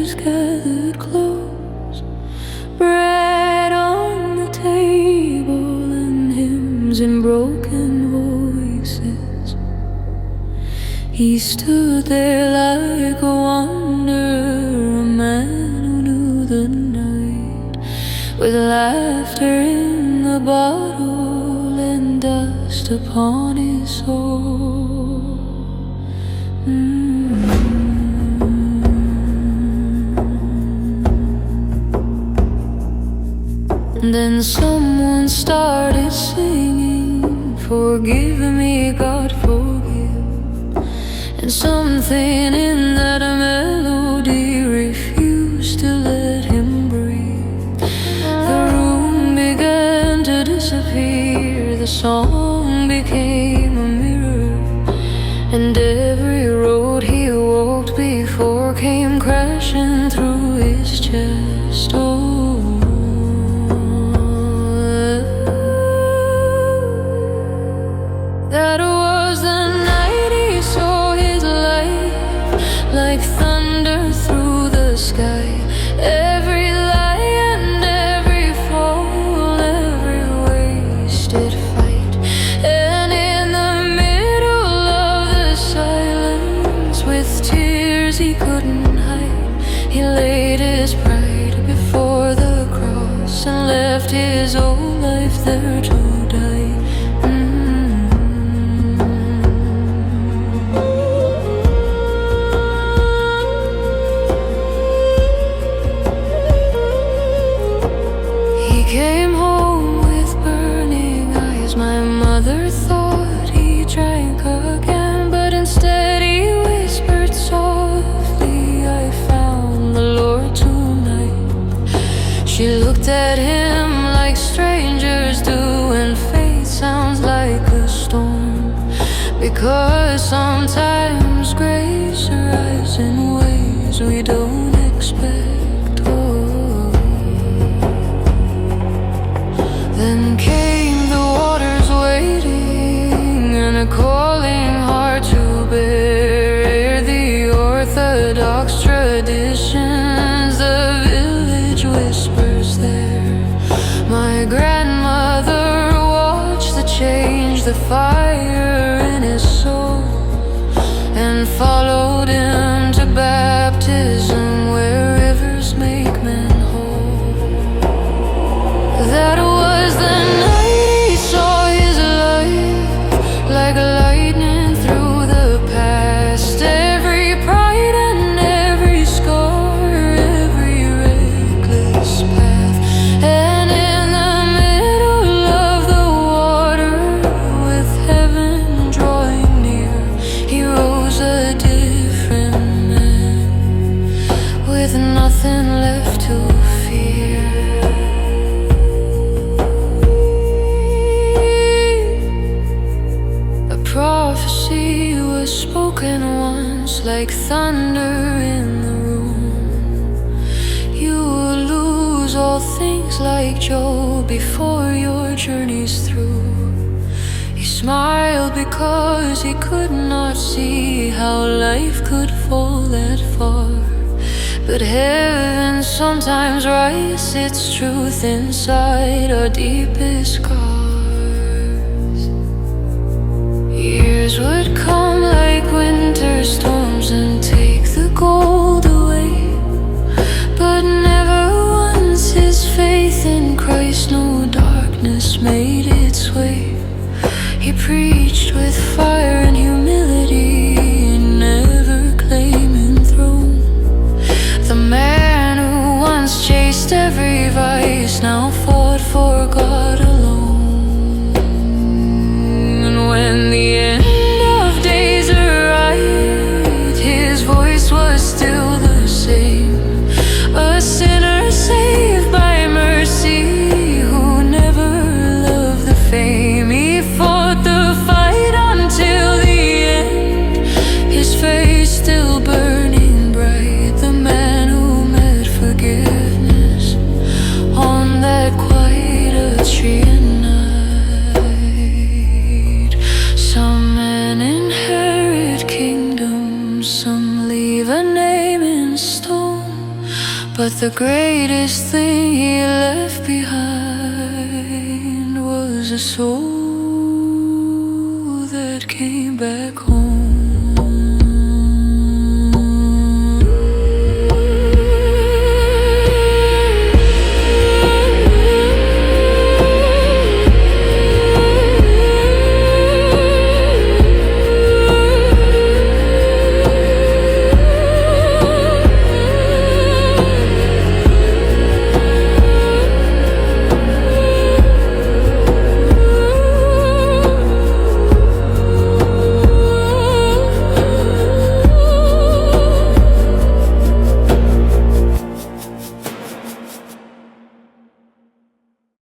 strangers gathered close, bread on the table and hymns in broken voices. He stood there like a wanderer, a man who knew the night, with laughter in the bottle and dust upon his soul. Then someone started singing, "Forgive me, God, forgive." And something in that melody refused to let him breathe. The room began to disappear, the song became a mirror, and every road he walked before came crashing through his chest. That was the night he saw his life like thunder through the sky. Every lie and every fall, every wasted fight. And in the middle of the silence, with tears he couldn't hide, he laid his pride before the cross and left his old life there to die. Came home with burning eyes. My mother thought he drank again, but instead he whispered softly, "I found the Lord tonight." She looked at him like strangers do when faith sounds like a storm, because sometimes grace arrives in ways we don't expect. Then came the waters waiting, and a calling hard to bear. The orthodox traditions, the village whispers there. My grandmother watched the change, the fire in his soul, and followed him to baptism where rivers make men whole. That was the night he saw his life like lightning through the past. Every pride and every scar, every reckless path. And in the middle of the water, with heaven drawing near, he rose a different man, with nothing left to fear. Prophecy was spoken once like thunder in the room. You will lose all things like Job before your journey's through. He smiled because he could not see how life could fall that far. But heaven sometimes writes its truth inside our deepest scars. Years would come like winter storms and take the gold away, but never once his faith in Christ, no darkness made its way. He preached with fire and humility, never claiming throne. The man who once chased every vice now fought for God alone. And when the end of days But the greatest thing he left behind was a soul that came back home.